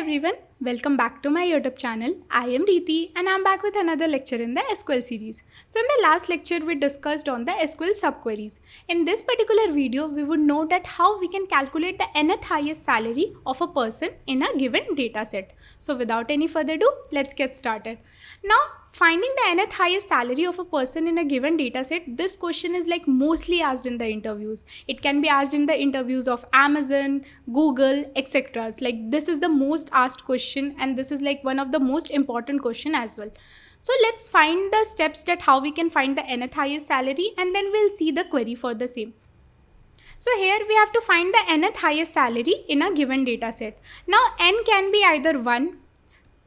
everyone, welcome back to my YouTube channel. I am Reeti and I am back with another lecture in the SQL series. So in the last lecture we discussed on the SQL subqueries. In this particular video we would know that how we can calculate the nth highest salary of a person in a given data set. So without any further ado, let's get started. Now finding the nth highest salary of a person in a given data set, this question is like mostly asked in the interviews. It can be asked in the interviews of Amazon, Google, etc. Like this is the most asked question and this is like one of the most important question as well. So let's find the steps that how we can find the nth highest salary and then we'll see the query for the same. So here we have to find the nth highest salary in a given data set. Now n can be either 1,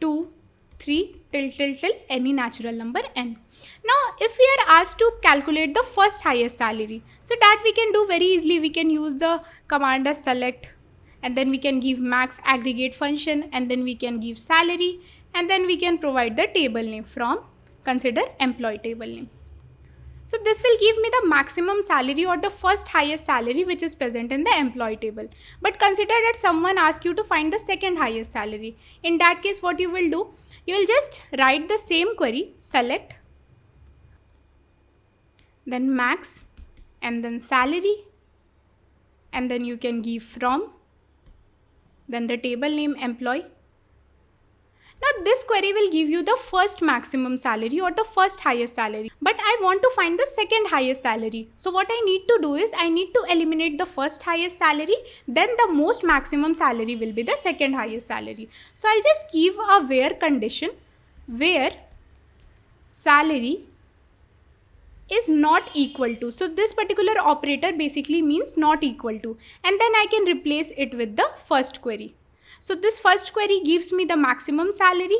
2, 3 till any natural number n. Now if we are asked to calculate the first highest salary, so that we can do very easily. We can use the command as select and then we can give max aggregate function and then we can give salary and then we can provide the table name from consider employee table name. So this will give me the maximum salary or the first highest salary which is present in the employee table. But consider that someone asks you to find the second highest salary. In that case, what you will do? You will just write the same query, select, then max, and then salary, and then you can give from, then the table name employee. Now this query will give you the first maximum salary or the first highest salary. But I want to find the second highest salary. So what I need to do is I need to eliminate the first highest salary. Then the most maximum salary will be the second highest salary. So I'll just give a where condition where salary is not equal to. So this particular operator basically means not equal to. And then I can replace it with the first query. So this first query gives me the maximum salary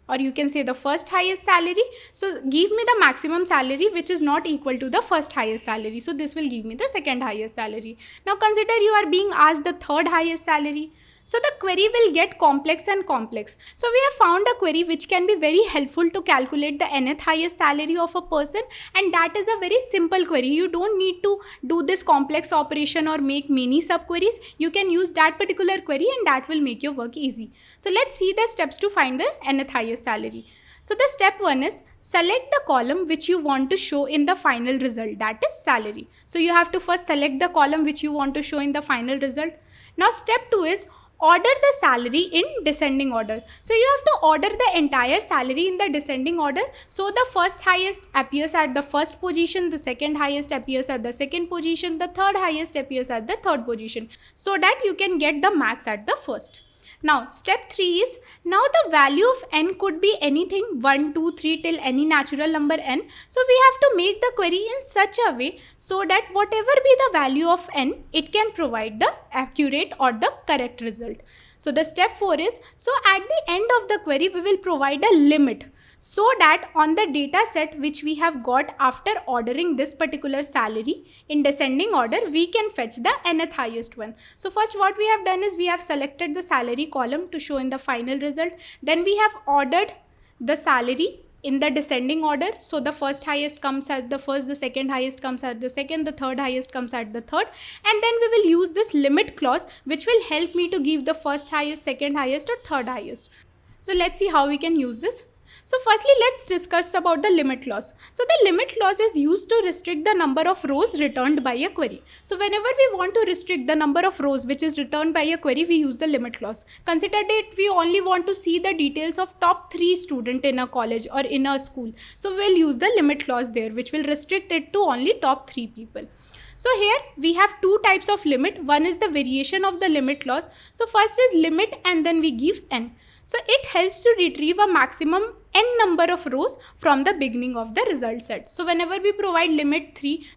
or you can say the first highest salary. So give me the maximum salary which is not equal to the first highest salary. So this will give me the second highest salary. Now consider you are being asked the third highest salary. So the query will get complex and complex. So we have found a query which can be very helpful to calculate the nth highest salary of a person, and that is a very simple query. You don't need to do this complex operation or make many subqueries. You can use that particular query and that will make your work easy. So let's see the steps to find the nth highest salary. So the step 1 is select the column which you want to show in the final result, that is salary. So you have to first select the column which you want to show in the final result. Now step 2 is order the salary in descending order. So you have to order the entire salary in the descending order. So the first highest appears at the first position, the second highest appears at the second position, the third highest appears at the third position, so that you can get the max at the first. Now step 3 is, now the value of n could be anything 1, 2, 3 till any natural number n. So we have to make the query in such a way so that whatever be the value of n, it can provide the accurate or the correct result. So the step 4 is, so at the end of the query we will provide a limit, so that on the data set which we have got after ordering this particular salary in descending order, we can fetch the nth highest one. So first what we have done is we have selected the salary column to show in the final result. Then we have ordered the salary in the descending order. So the first highest comes at the first, the second highest comes at the second, the third highest comes at the third. And then we will use this limit clause which will help me to give the first highest, second highest or third highest. So let's see how we can use this. So firstly, let's discuss about the limit clause. So the limit clause is used to restrict the number of rows returned by a query. So whenever we want to restrict the number of rows which is returned by a query, we use the limit clause. Consider that we only want to see the details of top 3 students in a college or in a school. So we'll use the limit clause there which will restrict it to only top 3 people. So here we have 2 types of limit. One is the variation of the limit clause. So first is limit and then we give n. So it helps to retrieve a maximum n number of rows from the beginning of the result set. So whenever we provide limit 3,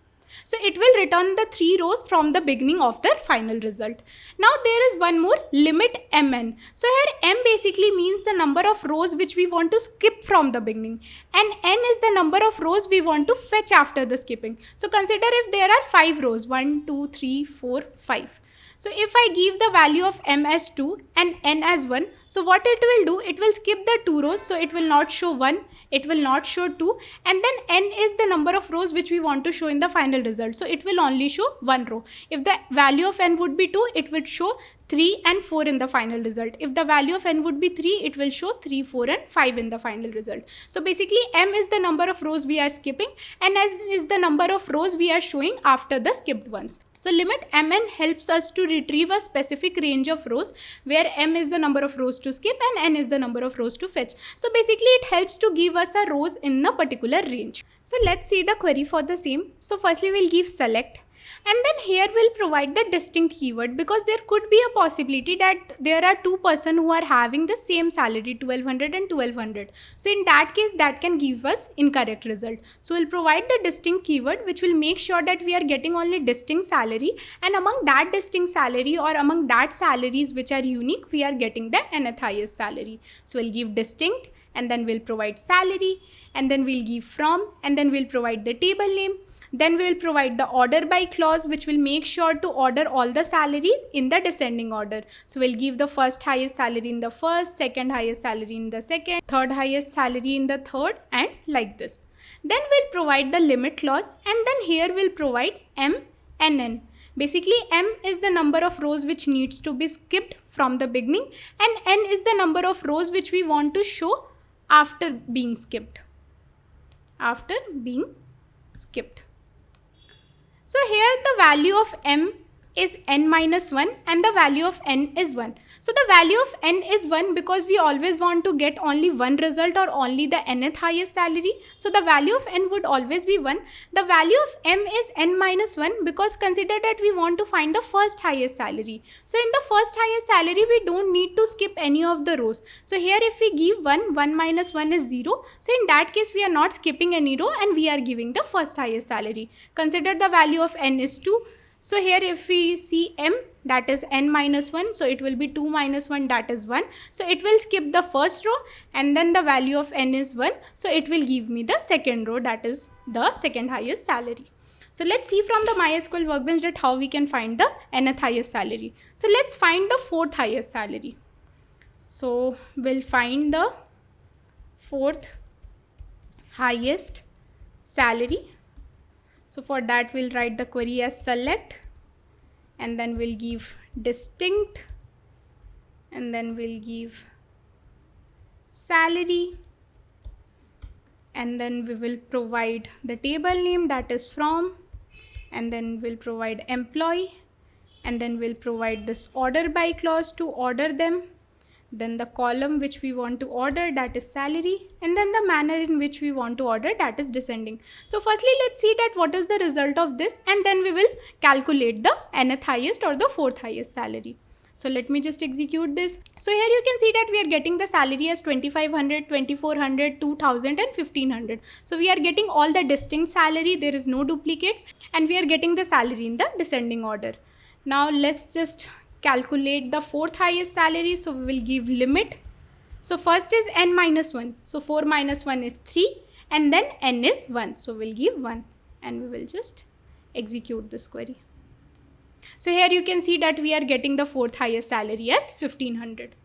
so it will return the 3 rows from the beginning of the final result. Now there is one more, limit mn. So here m basically means the number of rows which we want to skip from the beginning, and n is the number of rows we want to fetch after the skipping. So consider if there are 5 rows, 1, 2, 3, 4, 5. So if I give the value of m as 2 and n as 1, so what it will do, it will skip the 2 rows, so it will not show 1, it will not show 2, and then n is the number of rows which we want to show in the final result, so it will only show 1 row. If the value of n would be 2, it would show 3 and 4 in the final result. If the value of n would be 3, it will show 3, 4 and 5 in the final result. So basically m is the number of rows we are skipping and n is the number of rows we are showing after the skipped ones. So limit mn helps us to retrieve a specific range of rows where m is the number of rows to skip and n is the number of rows to fetch. So basically it helps to give us a rows in a particular range. So let's see the query for the same. So firstly we'll give select. And then here we'll provide the distinct keyword because there could be a possibility that there are two persons who are having the same salary, 1200 and 1200. So in that case, that can give us incorrect result. So we'll provide the distinct keyword which will make sure that we are getting only distinct salary, and among that distinct salary or among that salaries which are unique, we are getting the nth highest salary. So we'll give distinct and then we'll provide salary and then we'll give from and then we'll provide the table name. Then we will provide the order by clause which will make sure to order all the salaries in the descending order. So we'll give the first highest salary in the first, second highest salary in the second, third highest salary in the third, and like this. Then we'll provide the limit clause and then here we'll provide m and n. Basically m is the number of rows which needs to be skipped from the beginning and n is the number of rows which we want to show after being skipped. So here the value of m is n minus 1 and the value of n is 1. So the value of n is 1 because we always want to get only one result or only the nth highest salary. So the value of n would always be 1. The value of m is n minus 1 because consider that we want to find the first highest salary. So in the first highest salary, we don't need to skip any of the rows. So here if we give 1, 1 minus 1 is 0. So in that case, we are not skipping any row and we are giving the first highest salary. Consider the value of n is 2. So here if we see m, that is n minus 1, so it will be 2 minus 1, that is 1. So it will skip the first row and then the value of n is 1. So it will give me the second row, that is the second highest salary. So let's see from the MySQL workbench that how we can find the nth highest salary. So let's find the fourth highest salary. So we'll find the fourth highest salary. So for that we'll write the query as select and then we'll give distinct and then we'll give salary and then we will provide the table name, that is from, and then we'll provide employee and then we'll provide this order by clause to order them. Then the column which we want to order, that is salary, and then the manner in which we want to order, that is descending. So firstly let's see that what is the result of this and then we will calculate the nth highest or the fourth highest salary. So let me just execute this. So here you can see that we are getting the salary as 2500, 2400, 2000 and 1500. So we are getting all the distinct salary, there is no duplicates, and we are getting the salary in the descending order. Now let's just calculate the fourth highest salary. So we will give limit. So first is n minus 1. So 4 minus 1 is 3 and then n is 1. So we'll give 1 and we will just execute this query. So here you can see that we are getting the fourth highest salary as 1500.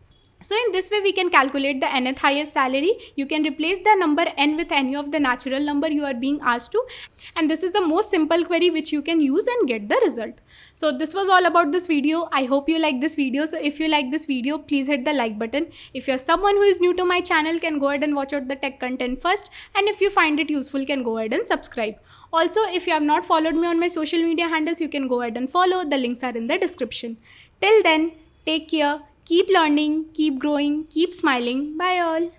So in this way we can calculate the nth highest salary. You can replace the number n with any of the natural number you are being asked to, and this is the most simple query which you can use and get the result. So this was all about this video. I hope you like this video. So if you like this video, please hit the like button. If you're someone who is new to my channel, can go ahead and watch out the tech content first, and if you find it useful, can go ahead and subscribe. Also, if you have not followed me on my social media handles, you can go ahead and follow. The links are in the description. Till then, take care. Keep learning, keep growing, keep smiling. Bye all.